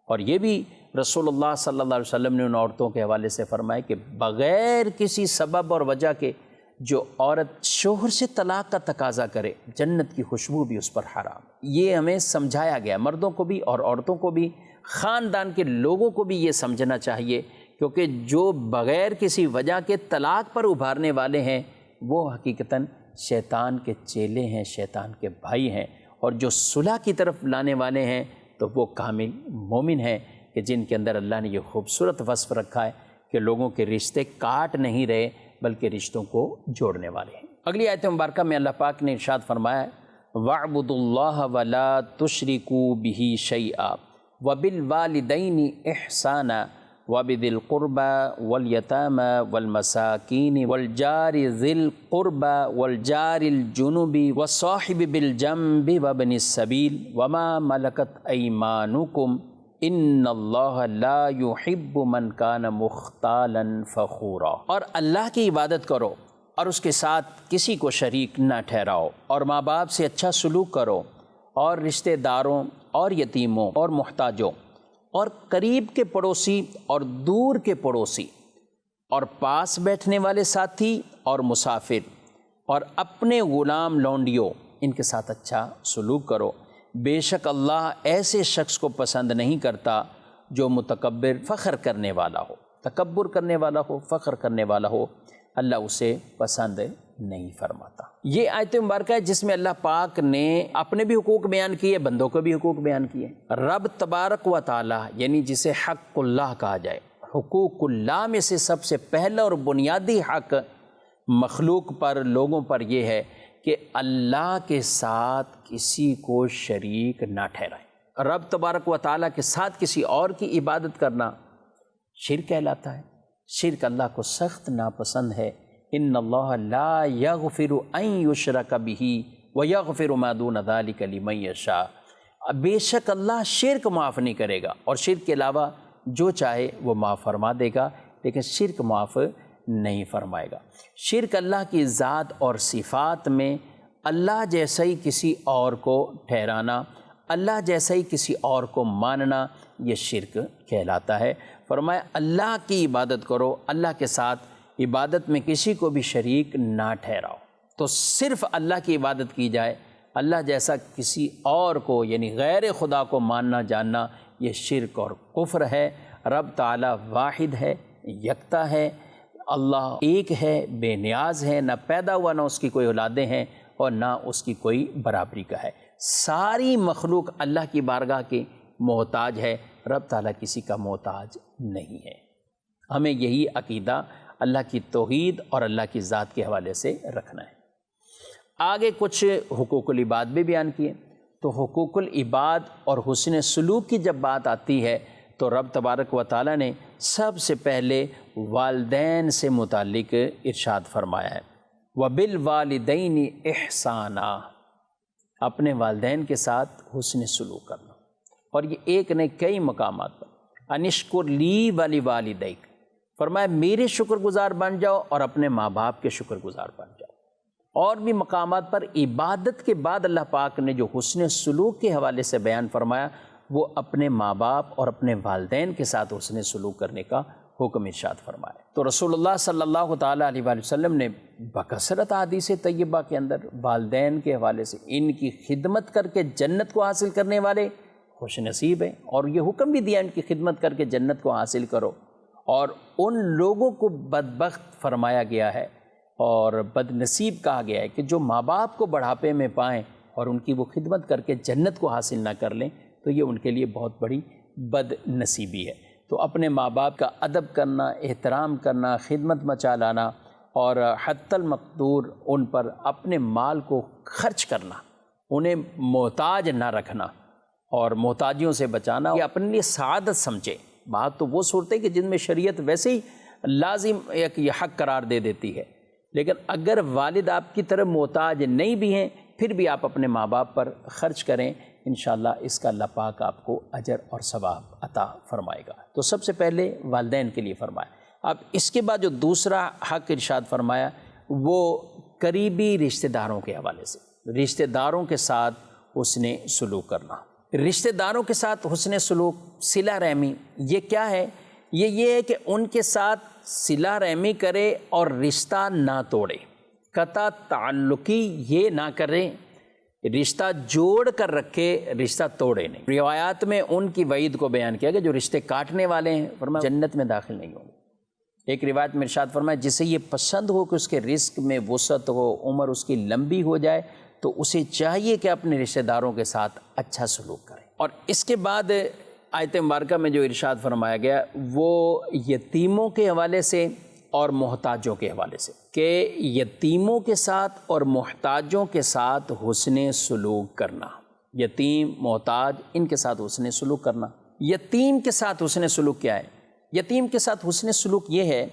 اور یہ بھی رسول اللہ صلی اللہ علیہ وسلم نے ان عورتوں کے حوالے سے فرمایا کہ بغیر کسی سبب اور وجہ کے جو عورت شوہر سے طلاق کا تقاضا کرے جنت کی خوشبو بھی اس پر حرام۔ یہ ہمیں سمجھایا گیا، مردوں کو بھی اور عورتوں کو بھی، خاندان کے لوگوں کو بھی یہ سمجھنا چاہیے، کیونکہ جو بغیر کسی وجہ کے طلاق پر ابھارنے والے ہیں وہ حقیقتاً شیطان کے چیلے ہیں، شیطان کے بھائی ہیں، اور جو صلح کی طرف لانے والے ہیں تو وہ کامل مومن ہیں کہ جن کے اندر اللہ نے یہ خوبصورت وصف رکھا ہے کہ لوگوں کے رشتے کاٹ نہیں رہے بلکہ رشتوں کو جوڑنے والے ہیں۔ اگلی آیت مبارکہ میں اللہ پاک نے ارشاد فرمایا وَاعْبُدُوا اللَّهَ وَلَا تُشْرِكُوا بِهِ شَيْئًا وَبِالْوَالِدَيْنِ إِحْسَانًا وَبِذِي الْقُرْبَى وَالْيَتَامَى وَالْمَسَاكِينِ وَالْجَارِ ذِي الْقُرْبَى وَالْجَارِ الْجُنُبِ وَالصَّاحِبِ بِالْجَنبِ وَابْنِ السَّبِيلِ وَمَا مَلَكَتْ أَيْمَانُكُمْ ان اللہ لا یحب من کان مختالا فخورا۔ اور اللہ کی عبادت کرو اور اس کے ساتھ کسی کو شریک نہ ٹھہراؤ، اور ماں باپ سے اچھا سلوک کرو، اور رشتہ داروں اور یتیموں اور محتاجوں اور قریب کے پڑوسی اور دور کے پڑوسی اور پاس بیٹھنے والے ساتھی اور مسافر اور اپنے غلام لونڈیوں ان کے ساتھ اچھا سلوک کرو، بے شک اللہ ایسے شخص کو پسند نہیں کرتا جو متکبر فخر کرنے والا ہو، تکبر کرنے والا ہو، فخر کرنے والا ہو، اللہ اسے پسند نہیں فرماتا۔ یہ آیت مبارکہ ہے جس میں اللہ پاک نے اپنے بھی حقوق بیان کیے، بندوں کو بھی حقوق بیان کیے۔ رب تبارک و تعالی یعنی جسے حق اللہ کہا جائے، حقوق اللہ میں سے سب سے پہلا اور بنیادی حق مخلوق پر، لوگوں پر یہ ہے کہ اللہ کے ساتھ کسی کو شریک نہ ٹھہرائیں۔ رب تبارک و تعالیٰ کے ساتھ کسی اور کی عبادت کرنا شرک کہلاتا ہے۔ شرک اللہ کو سخت ناپسند ہے۔ ان اللہ لا یغفر ان یشرک بہ ویغفر ما دون ذلک لمن یشاء، بے شک اللہ شرک معاف نہیں کرے گا اور شرک کے علاوہ جو چاہے وہ معاف فرما دے گا، لیکن شرک معاف نہیں فرمائے گا۔ شرک اللہ کی ذات اور صفات میں اللہ جیسا ہی کسی اور کو ٹھہرانا، اللہ جیسا ہی کسی اور کو ماننا، یہ شرک کہلاتا ہے۔ فرمایا اللہ کی عبادت کرو، اللہ کے ساتھ عبادت میں کسی کو بھی شریک نہ ٹھہراؤ۔ تو صرف اللہ کی عبادت کی جائے، اللہ جیسا کسی اور کو یعنی غیر خدا کو ماننا جاننا، یہ شرک اور کفر ہے۔ رب تعالی واحد ہے، یکتا ہے، اللہ ایک ہے، بے نیاز ہے، نہ پیدا ہوا نہ اس کی کوئی اولادیں ہیں اور نہ اس کی کوئی برابری کا ہے۔ ساری مخلوق اللہ کی بارگاہ کی محتاج ہے، رب تعالیٰ کسی کا محتاج نہیں ہے۔ ہمیں یہی عقیدہ اللہ کی توحید اور اللہ کی ذات کے حوالے سے رکھنا ہے۔ آگے کچھ حقوق العباد بھی بیان کیے، تو حقوق العباد اور حسن سلوک کی جب بات آتی ہے تو رب تبارک و تعالیٰ نے سب سے پہلے والدین سے متعلق ارشاد فرمایا ہے، وَبِالْوَالِدَيْنِ إِحْسَانًا، اپنے والدین کے ساتھ حسن سلوک کرنا۔ اور یہ ایک نہیں کئی مقامات پر انشکر لی وَلِوَالِدَيْکَ، فرمایا میرے شکر گزار بن جاؤ اور اپنے ماں باپ کے شکر گزار بن جاؤ۔ اور بھی مقامات پر عبادت کے بعد اللہ پاک نے جو حسن سلوک کے حوالے سے بیان فرمایا، وہ اپنے ماں باپ اور اپنے والدین کے ساتھ حسن سلوک کرنے کا حکم ارشاد فرمایا۔ تو رسول اللہ صلی اللہ تعالیٰ علیہ وآلہ وسلم نے بکثرت حدیث طیبہ کے اندر والدین کے حوالے سے ان کی خدمت کر کے جنت کو حاصل کرنے والے خوش نصیب ہیں، اور یہ حکم بھی دیا ان کی خدمت کر کے جنت کو حاصل کرو، اور ان لوگوں کو بدبخت فرمایا گیا ہے اور بد نصیب کہا گیا ہے کہ جو ماں باپ کو بڑھاپے میں پائیں اور ان کی وہ خدمت کر کے جنت کو حاصل نہ کر لیں، تو یہ ان کے لیے بہت بڑی بد نصیبی ہے۔ تو اپنے ماں باپ کا ادب کرنا، احترام کرنا، خدمت مچا لانا اور حتی المقدور ان پر اپنے مال کو خرچ کرنا، انہیں محتاج نہ رکھنا اور محتاجیوں سے بچانا، یہ اپنے لیے سعادت سمجھے۔ بات تو وہ صورتیں کہ جن میں شریعت ویسے ہی لازم ایک یہ حق قرار دے دیتی ہے، لیکن اگر والد آپ کی طرف محتاج نہیں بھی ہیں پھر بھی آپ اپنے ماں باپ پر خرچ کریں، انشاءاللہ اس کا اللہ پاک آپ کو اجر اور ثواب عطا فرمائے گا۔ تو سب سے پہلے والدین کے لیے فرمایا۔ اب اس کے بعد جو دوسرا حق ارشاد فرمایا وہ قریبی رشتہ داروں کے حوالے سے، رشتہ داروں کے ساتھ حسن سلوک کرنا۔ رشتہ داروں کے ساتھ حسن سلوک، صلہ رحمی، یہ کیا ہے؟ یہ ہے کہ ان کے ساتھ صلہ رحمی کرے اور رشتہ نہ توڑے، قطع تعلقی یہ نہ کرے، رشتہ جوڑ کر رکھے، رشتہ توڑے نہیں۔ روایات میں ان کی وعید کو بیان کیا کہ جو رشتے کاٹنے والے ہیں فرمایا جنت میں داخل نہیں ہوں گے۔ ایک روایت میں ارشاد فرمایا جسے یہ پسند ہو کہ اس کے رزق میں وسعت ہو، عمر اس کی لمبی ہو جائے، تو اسے چاہیے کہ اپنے رشتہ داروں کے ساتھ اچھا سلوک کرے۔ اور اس کے بعد آیت مبارکہ میں جو ارشاد فرمایا گیا وہ یتیموں کے حوالے سے اور محتاجوں کے حوالے سے، کہ یتیموں کے ساتھ اور محتاجوں کے ساتھ حسن سلوک کرنا، یتیم محتاج ان کے ساتھ حسن سلوک کرنا۔ یتیم کے ساتھ حسن سلوک کیا ہے؟ یتیم کے ساتھ حسن سلوک یہ ہے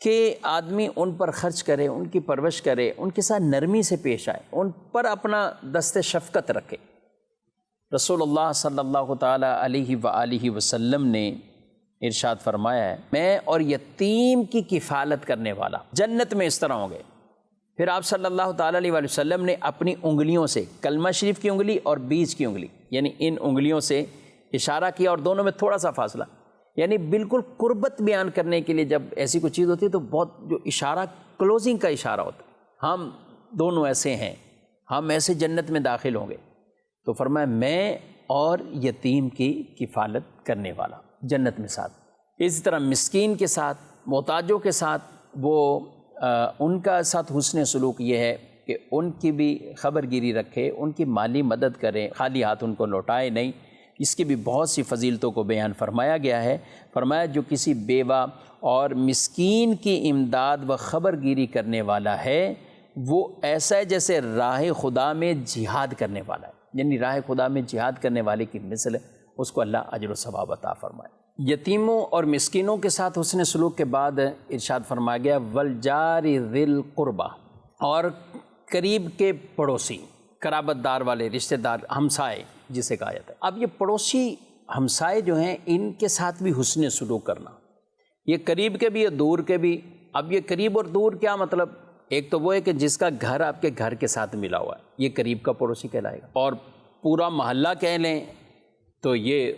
کہ آدمی ان پر خرچ کرے، ان کی پرورش کرے، ان کے ساتھ نرمی سے پیش آئے، ان پر اپنا دست شفقت رکھے۔ رسول اللہ صلی اللہ تعالیٰ علیہ وآلہ وسلم نے ارشاد فرمایا ہے میں اور یتیم کی کفالت کرنے والا جنت میں اس طرح ہوں گے۔ پھر آپ صلی اللہ تعالیٰ علیہ وآلہ وسلم نے اپنی انگلیوں سے، کلمہ شریف کی انگلی اور بیچ کی انگلی، یعنی ان انگلیوں سے اشارہ کیا اور دونوں میں تھوڑا سا فاصلہ، یعنی بالکل قربت بیان کرنے کے لیے جب ایسی کوئی چیز ہوتی ہے تو بہت جو اشارہ کلوزنگ کا اشارہ ہوتا ہے، ہم دونوں ایسے ہیں، ہم ایسے جنت میں داخل ہوں گے۔ تو فرمایا میں اور یتیم کی کفالت کرنے والا جنت میں ساتھ۔ اسی طرح مسکین کے ساتھ، محتاجوں کے ساتھ وہ ان کا ساتھ حسن سلوک یہ ہے کہ ان کی بھی خبر گیری رکھے، ان کی مالی مدد کریں، خالی ہاتھ ان کو لوٹائے نہیں۔ اس کی بھی بہت سی فضیلتوں کو بیان فرمایا گیا ہے۔ فرمایا جو کسی بیوہ اور مسکین کی امداد و خبر گیری کرنے والا ہے وہ ایسا ہے جیسے راہ خدا میں جہاد کرنے والا ہے، یعنی راہ خدا میں جہاد کرنے والے کی مثل ہے، اس کو اللہ اجر و ثواب عطا فرمائے۔ یتیموں اور مسکینوں کے ساتھ حسن سلوک کے بعد ارشاد فرمایا گیا والجار ذی القربہ، اور قریب کے پڑوسی، قرابت دار والے رشتہ دار، ہمسائے جسے کہا جاتا ہے۔ اب یہ پڑوسی ہمسائے جو ہیں ان کے ساتھ بھی حسن سلوک کرنا، یہ قریب کے بھی اور دور کے بھی۔ اب یہ قریب اور دور کیا مطلب؟ ایک تو وہ ہے کہ جس کا گھر آپ کے گھر کے ساتھ ملا ہوا ہے، یہ قریب کا پڑوسی کہلائے گا، اور پورا محلہ کہہ لیں تو یہ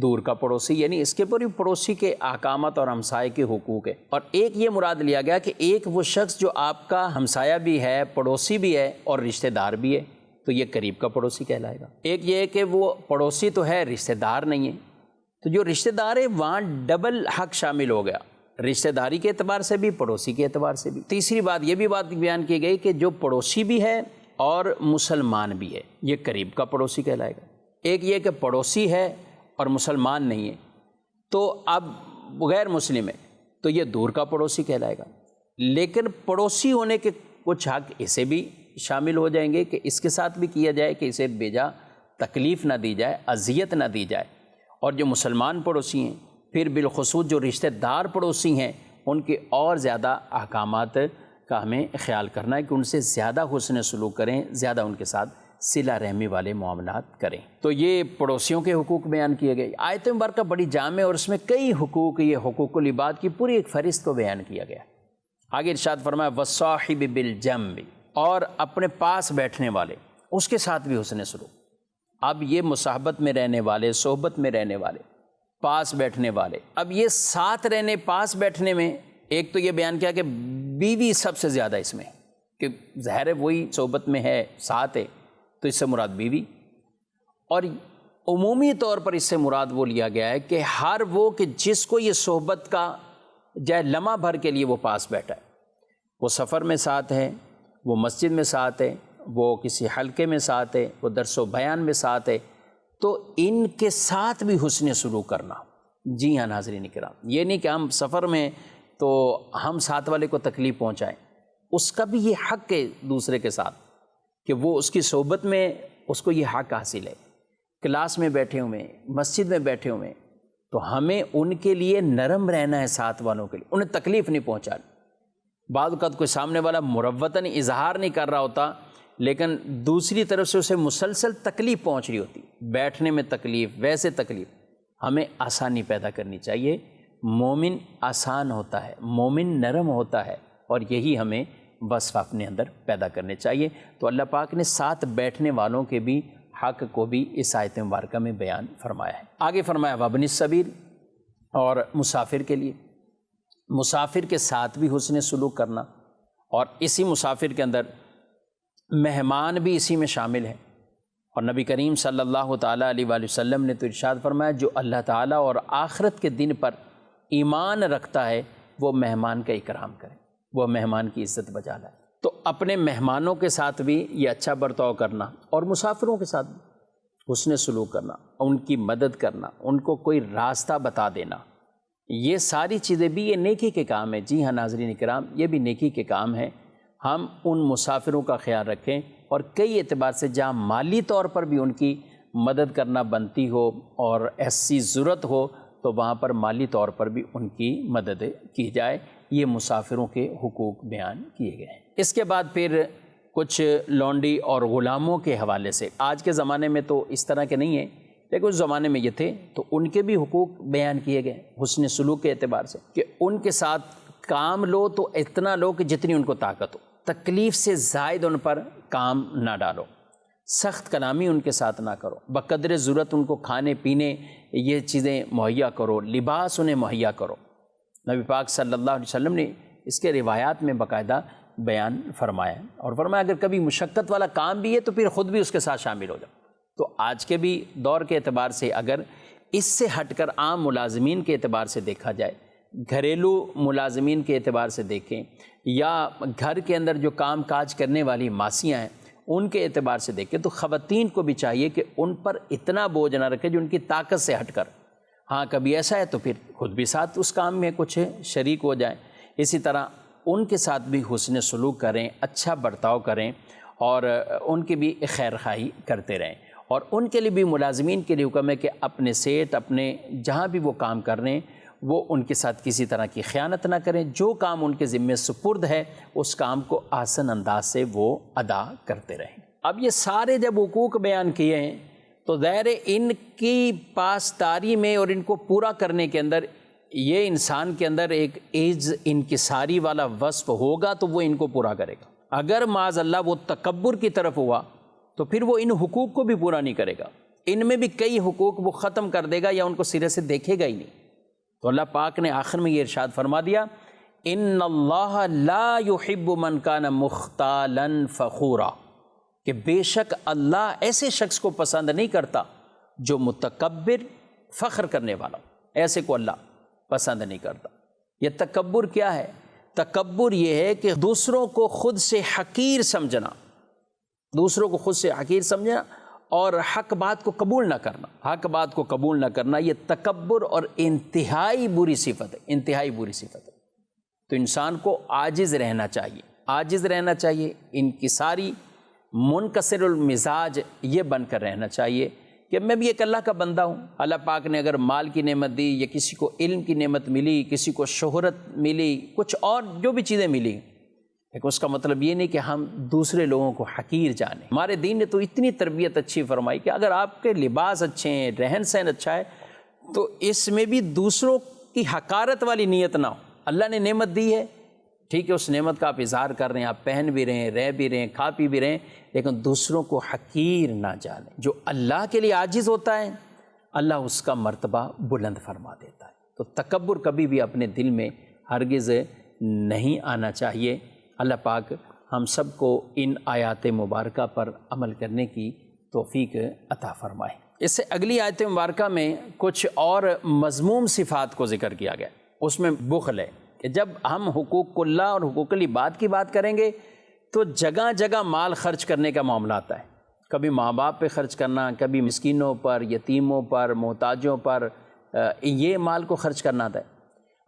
دور کا پڑوسی، یعنی اس کے پوری پڑوسی کے احکامات اور ہمسائے کے حقوق ہے۔ اور ایک یہ مراد لیا گیا کہ ایک وہ شخص جو آپ کا ہمسایہ بھی ہے، پڑوسی بھی ہے اور رشتہ دار بھی ہے، تو یہ قریب کا پڑوسی کہلائے گا۔ ایک یہ ہے کہ وہ پڑوسی تو ہے، رشتہ دار نہیں ہے، تو جو رشتہ دار ہے وہاں ڈبل حق شامل ہو گیا، رشتہ داری کے اعتبار سے بھی، پڑوسی کے اعتبار سے بھی۔ تیسری بات یہ بھی بات بیان کی گئی کہ جو پڑوسی بھی ہے اور مسلمان بھی ہے، یہ قریب کا پڑوسی کہلائے گا۔ ایک یہ کہ پڑوسی ہے اور مسلمان نہیں ہے تو اب غیر مسلم ہے تو یہ دور کا پڑوسی کہلائے گا، لیکن پڑوسی ہونے کے کچھ حق اسے بھی شامل ہو جائیں گے کہ اس کے ساتھ بھی کیا جائے کہ اسے بیجا تکلیف نہ دی جائے، اذیت نہ دی جائے۔ اور جو مسلمان پڑوسی ہیں، پھر بالخصوص جو رشتہ دار پڑوسی ہیں، ان کے اور زیادہ احکامات کا ہمیں خیال کرنا ہے کہ ان سے زیادہ حسن سلوک کریں، زیادہ ان کے ساتھ صلہ رحمی والے معاملات کریں۔ تو یہ پڑوسیوں کے حقوق بیان کیے گئے۔ آیت مبارکہ بڑی جامع اور اس میں کئی حقوق، یہ حقوق العباد کی پوری ایک فہرست کو بیان کیا گیا۔ آگے ارشاد فرمایا وَالصَّاحِبِ بِالْجَنبِ، اور اپنے پاس بیٹھنے والے، اس کے ساتھ بھی حسن سلوک۔ اب یہ مصاحبت میں رہنے والے، صحبت میں رہنے والے، پاس بیٹھنے والے، اب یہ ساتھ رہنے، پاس بیٹھنے میں ایک تو یہ بیان کیا کہ بیوی سب سے زیادہ اس میں، کہ ظاہر ہے وہی صحبت میں ہے، ساتھ ہے، تو اس سے مراد بیوی۔ اور عمومی طور پر اس سے مراد وہ لیا گیا ہے کہ ہر وہ کہ جس کو یہ صحبت کا جائے لمحہ بھر کے لیے وہ پاس بیٹھا ہے، وہ سفر میں ساتھ ہے، وہ مسجد میں ساتھ ہے، وہ کسی حلقے میں ساتھ ہے، وہ درس و بیان میں ساتھ ہے، تو ان کے ساتھ بھی حسن سلوک کرنا۔ جی ہاں ناظرین کرام، یہ نہیں کہ ہم سفر میں تو ہم ساتھ والے کو تکلیف پہنچائیں، اس کا بھی یہ حق ہے دوسرے کے ساتھ کہ وہ اس کی صحبت میں اس کو یہ حق حاصل ہے۔ کلاس میں بیٹھے ہوئے، مسجد میں بیٹھے ہوئے، تو ہمیں ان کے لیے نرم رہنا ہے، ساتھ والوں کے لیے انہیں تکلیف نہیں پہنچانی۔ بعض اوقات کوئی سامنے والا مروتاً اظہار نہیں کر رہا ہوتا، لیکن دوسری طرف سے اسے مسلسل تکلیف پہنچ رہی ہوتی، بیٹھنے میں تکلیف، ویسے تکلیف۔ ہمیں آسانی پیدا کرنی چاہیے۔ مومن آسان ہوتا ہے، مومن نرم ہوتا ہے، اور یہی ہمیں وصف اپنے اندر پیدا کرنے چاہیے۔ تو اللہ پاک نے ساتھ بیٹھنے والوں کے بھی حق کو بھی اس آیت مبارکہ میں بیان فرمایا ہے۔ آگے فرمایا وابن السبیل، اور مسافر کے لیے، مسافر کے ساتھ بھی حسن سلوک کرنا، اور اسی مسافر کے اندر مہمان بھی اسی میں شامل ہے۔ اور نبی کریم صلی اللہ تعالیٰ علیہ وآلہ وسلم نے تو ارشاد فرمایا جو اللہ تعالیٰ اور آخرت کے دن پر ایمان رکھتا ہے وہ مہمان کا اکرام کرے، وہ مہمان کی عزت بجا لائے۔ تو اپنے مہمانوں کے ساتھ بھی یہ اچھا برتاؤ کرنا، اور مسافروں کے ساتھ بھی حسن سلوک کرنا، ان کی مدد کرنا، ان کو کوئی راستہ بتا دینا، یہ ساری چیزیں بھی یہ نیکی کے کام ہیں۔ جی ہاں ناظرین کرام، یہ بھی نیکی کے کام ہیں۔ ہم ان مسافروں کا خیال رکھیں، اور کئی اعتبار سے جہاں مالی طور پر بھی ان کی مدد کرنا بنتی ہو اور ایسی ضرورت ہو تو وہاں پر مالی طور پر بھی ان کی مدد کی جائے۔ یہ مسافروں کے حقوق بیان کیے گئے ہیں۔ اس کے بعد پھر کچھ لونڈی اور غلاموں کے حوالے سے، آج کے زمانے میں تو اس طرح کے نہیں ہیں، لیکن اس زمانے میں یہ تھے، تو ان کے بھی حقوق بیان کیے گئے حسن سلوک کے اعتبار سے، کہ ان کے ساتھ کام لو تو اتنا لو کہ جتنی ان کو طاقت ہو، تکلیف سے زائد ان پر کام نہ ڈالو، سخت کلامی ان کے ساتھ نہ کرو، بقدر ضرورت ان کو کھانے پینے یہ چیزیں مہیا کرو، لباس انہیں مہیا کرو۔ نبی پاک صلی اللہ علیہ وسلم نے اس کے روایات میں باقاعدہ بیان فرمایا، اور فرمایا اگر کبھی مشقت والا کام بھی ہے تو پھر خود بھی اس کے ساتھ شامل ہو جاؤ۔ تو آج کے بھی دور کے اعتبار سے اگر اس سے ہٹ کر عام ملازمین کے اعتبار سے دیکھا جائے، گھریلو ملازمین کے اعتبار سے دیکھیں، یا گھر کے اندر جو کام کاج کرنے والی ماسیاں ہیں ان کے اعتبار سے دیکھیں، تو خواتین کو بھی چاہیے کہ ان پر اتنا بوجھ نہ رکھے جو ان کی طاقت سے ہٹ کر، ہاں کبھی ایسا ہے تو پھر خود بھی ساتھ اس کام میں کچھ شریک ہو جائیں۔ اسی طرح ان کے ساتھ بھی حسن سلوک کریں، اچھا برتاؤ کریں، اور ان کی بھی خیر خواہی کرتے رہیں۔ اور ان کے لیے بھی ملازمین کے لیے حکم ہے کہ اپنے سیٹ اپنے جہاں بھی وہ کام کر رہے ہیں وہ ان کے ساتھ کسی طرح کی خیانت نہ کریں، جو کام ان کے ذمے سپرد ہے اس کام کو آسن انداز سے وہ ادا کرتے رہیں۔ اب یہ سارے جب حقوق بیان کیے ہیں تو ظاہر ان کی پاسداری میں اور ان کو پورا کرنے کے اندر یہ انسان کے اندر ایک عجز انکساری والا وصف ہوگا تو وہ ان کو پورا کرے گا۔ اگر معاذ اللہ وہ تکبر کی طرف ہوا تو پھر وہ ان حقوق کو بھی پورا نہیں کرے گا، ان میں بھی کئی حقوق وہ ختم کر دے گا یا ان کو سرے سے دیکھے گا ہی نہیں۔ تو اللہ پاک نے آخر میں یہ ارشاد فرما دیا، ان اللہ لا يحب من کان مختالا فخورا، کہ بے شک اللہ ایسے شخص کو پسند نہیں کرتا جو متکبر فخر کرنے والا، ایسے کو اللہ پسند نہیں کرتا۔ یہ تکبر کیا ہے؟ تکبر یہ ہے کہ دوسروں کو خود سے حقیر سمجھنا، دوسروں کو خود سے حقیر سمجھنا اور حق بات کو قبول نہ کرنا، حق بات کو قبول نہ کرنا، یہ تکبر اور انتہائی بری صفت ہے، انتہائی بری صفت ہے۔ تو انسان کو عاجز رہنا چاہیے، عاجز رہنا چاہیے، انکساری منکسر المزاج یہ بن کر رہنا چاہیے کہ میں بھی ایک اللہ کا بندہ ہوں۔ اللہ پاک نے اگر مال کی نعمت دی یا کسی کو علم کی نعمت ملی، کسی کو شہرت ملی، کچھ اور جو بھی چیزیں ملی، لیکن اس کا مطلب یہ نہیں کہ ہم دوسرے لوگوں کو حقیر جانیں۔ ہمارے دین نے تو اتنی تربیت اچھی فرمائی کہ اگر آپ کے لباس اچھے ہیں، رہن سہن اچھا ہے، تو اس میں بھی دوسروں کی حقارت والی نیت نہ ہو۔ اللہ نے نعمت دی ہے، ٹھیک ہے، اس نعمت کا آپ اظہار کر رہے ہیں، آپ پہن بھی رہے ہیں، رہ بھی رہے ہیں، کھا پی بھی رہے ہیں، لیکن دوسروں کو حقیر نہ جانیں۔ جو اللہ کے لیے عاجز ہوتا ہے اللہ اس کا مرتبہ بلند فرما دیتا ہے۔ تو تکبر کبھی بھی اپنے دل میں ہرگز نہیں آنا چاہیے۔ اللہ پاک ہم سب کو ان آیات مبارکہ پر عمل کرنے کی توفیق عطا فرمائے۔ اس سے اگلی آیت مبارکہ میں کچھ اور مذموم صفات کو ذکر کیا گیا، اس میں بخل ہے کہ جب ہم حقوق اللہ اور حقوق العباد کی بات کریں گے تو جگہ جگہ مال خرچ کرنے کا معاملہ آتا ہے، کبھی ماں باپ پہ خرچ کرنا، کبھی مسکینوں پر، یتیموں پر، محتاجوں پر، یہ مال کو خرچ کرنا آتا ہے۔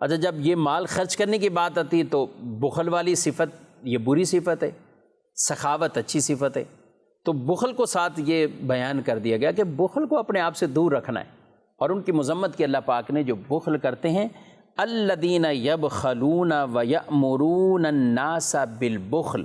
اچھا، جب یہ مال خرچ کرنے کی بات آتی ہے تو بخل والی صفت یہ بری صفت ہے، سخاوت اچھی صفت ہے۔ تو بخل کو ساتھ یہ بیان کر دیا گیا کہ بخل کو اپنے آپ سے دور رکھنا ہے، اور ان کی مذمت کی اللہ پاک نے جو بخل کرتے ہیں، الذین یبخلون ویأمرون الناس بالبخل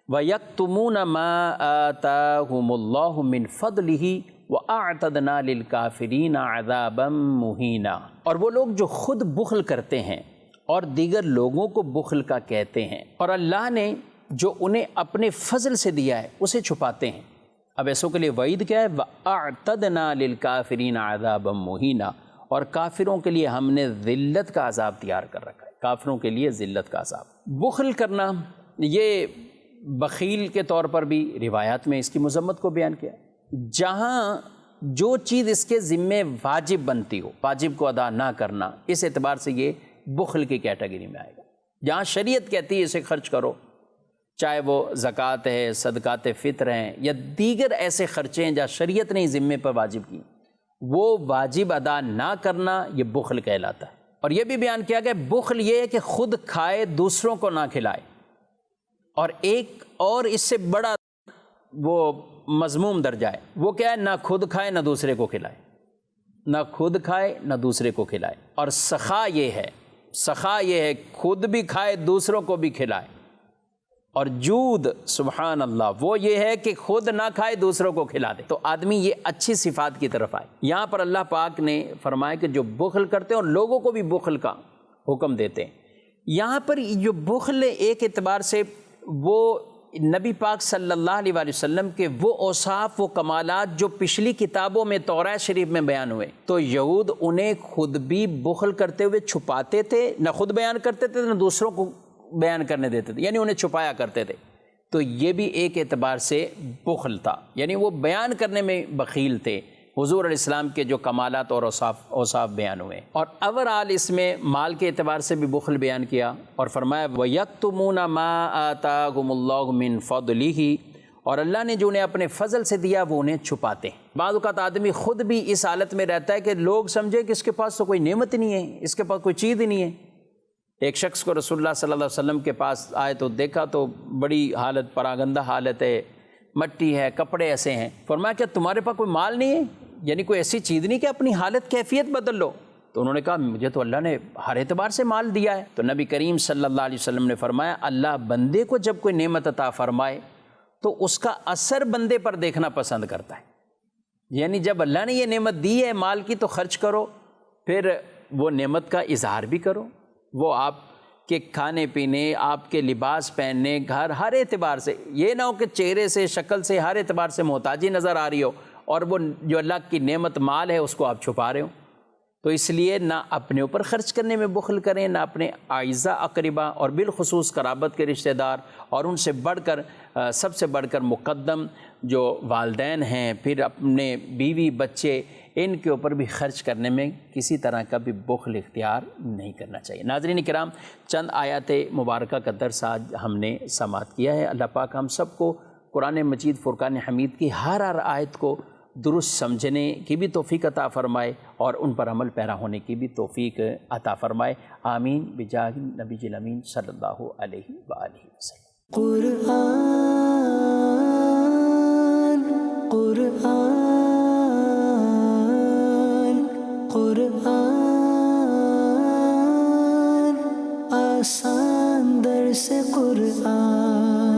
ویکتمون ما آتاہم اللہ من فضلہ وَأَعْتَدْنَا لِلْكَافِرِينَ عَذَابًا مُهِينًا۔ اور وہ لوگ جو خود بخل کرتے ہیں اور دیگر لوگوں کو بخل کا کہتے ہیں، اور اللہ نے جو انہیں اپنے فضل سے دیا ہے اسے چھپاتے ہیں۔ اب ایسوں کے لیے وعید کیا ہے؟ وَأَعْتَدْنَا لِلْكَافِرِينَ عَذَابًا مُهِينًا، اور کافروں کے لیے ہم نے ذلت کا عذاب تیار کر رکھا ہے، کافروں کے لیے ذلت کا عذاب۔ بخل کرنا، یہ بخیل کے طور پر بھی روایات میں اس کی مذمت کو بیان کیا، جہاں جو چیز اس کے ذمے واجب بنتی ہو، واجب کو ادا نہ کرنا، اس اعتبار سے یہ بخل کی کیٹیگری میں آئے گا۔ جہاں شریعت کہتی ہے اسے خرچ کرو، چاہے وہ زکوٰۃ ہے، صدقات فطر ہیں، یا دیگر ایسے خرچے ہیں جہاں شریعت نے ذمے پر واجب کی، وہ واجب ادا نہ کرنا یہ بخل کہلاتا ہے۔ اور یہ بھی بیان کیا گیا بخل یہ ہے کہ خود کھائے دوسروں کو نہ کھلائے، اور ایک اور اس سے بڑا وہ مذموم درجہ ہے، وہ کیا ہے؟ نہ خود کھائے نہ دوسرے کو کھلائے، نہ خود کھائے نہ دوسرے کو کھلائے۔ اور سخا یہ ہے، سخا یہ ہے خود بھی کھائے دوسروں کو بھی کھلائے۔ اور جود، سبحان اللہ، وہ یہ ہے کہ خود نہ کھائے دوسروں کو کھلا دے۔ تو آدمی یہ اچھی صفات کی طرف آئے۔ یہاں پر اللہ پاک نے فرمایا کہ جو بخل کرتے ہیں اور لوگوں کو بھی بخل کا حکم دیتے ہیں۔ یہاں پر جو بخل ایک اعتبار سے وہ نبی پاک صلی اللہ علیہ وآلہ وسلم کے وہ اوصاف، وہ کمالات جو پچھلی کتابوں میں تورات شریف میں بیان ہوئے، تو یہود انہیں خود بھی بخل کرتے ہوئے چھپاتے تھے، نہ خود بیان کرتے تھے نہ دوسروں کو بیان کرنے دیتے تھے، یعنی انہیں چھپایا کرتے تھے۔ تو یہ بھی ایک اعتبار سے بخل تھا، یعنی وہ بیان کرنے میں بخیل تھے۔ حضور علیہ السلام کے جو کمالات اور اوصاف بیان ہوئے، اور اوورآل اس میں مال کے اعتبار سے بھی بخل بیان کیا، اور فرمایا وَيَكْتُمُونَ مَا آتَاهُمُ اللَّهُ مِن فَضْلِهِ، اور اللہ نے جو انہیں اپنے فضل سے دیا وہ انہیں چھپاتے ہیں۔ بعض اوقات آدمی خود بھی اس حالت میں رہتا ہے کہ لوگ سمجھے کہ اس کے پاس تو کوئی نعمت نہیں ہے، اس کے پاس کوئی چیز ہی نہیں ہے۔ ایک شخص کو رسول اللہ صلی اللہ علیہ وسلم کے پاس آئے تو دیکھا تو بڑی حالت، پراگندہ حالت ہے، مٹی ہے، کپڑے ایسے ہیں۔ فرمایا کیا تمہارے پاس کوئی مال نہیں ہے، یعنی کوئی ایسی چیز نہیں کہ اپنی حالت کیفیت بدل لو؟ تو انہوں نے کہا مجھے تو اللہ نے ہر اعتبار سے مال دیا ہے۔ تو نبی کریم صلی اللہ علیہ وسلم نے فرمایا اللہ بندے کو جب کوئی نعمت عطا فرمائے تو اس کا اثر بندے پر دیکھنا پسند کرتا ہے، یعنی جب اللہ نے یہ نعمت دی ہے مال کی تو خرچ کرو، پھر وہ نعمت کا اظہار بھی کرو، وہ آپ کے کھانے پینے، آپ کے لباس پہننے، گھر، ہر اعتبار سے، یہ نہ ہو کہ چہرے سے، شکل سے، ہر اعتبار سے محتاجی نظر آ رہی ہو اور وہ جو اللہ کی نعمت مال ہے اس کو آپ چھپا رہے ہو۔ تو اس لیے نہ اپنے اوپر خرچ کرنے میں بخل کریں، نہ اپنے اعزا اقربا اور بالخصوص قرابت کے رشتہ دار، اور ان سے بڑھ کر سب سے بڑھ کر مقدم جو والدین ہیں، پھر اپنے بیوی بچے، ان کے اوپر بھی خرچ کرنے میں کسی طرح کا بھی بخل اختیار نہیں کرنا چاہیے۔ ناظرین کرام، چند آیات مبارکہ کا درس آج ہم نے سماعت کیا ہے۔ اللہ پاک ہم سب کو قرآن مجید فرقان حمید کی ہر آیت کو درست سمجھنے کی بھی توفیق عطا فرمائے اور ان پر عمل پیرا ہونے کی بھی توفیق عطا فرمائے۔ آمین بجاہ نبی الامین صلی اللہ علیہ وآلہ وسلم۔
قرآن قرآن قرآن آسان درس قرآن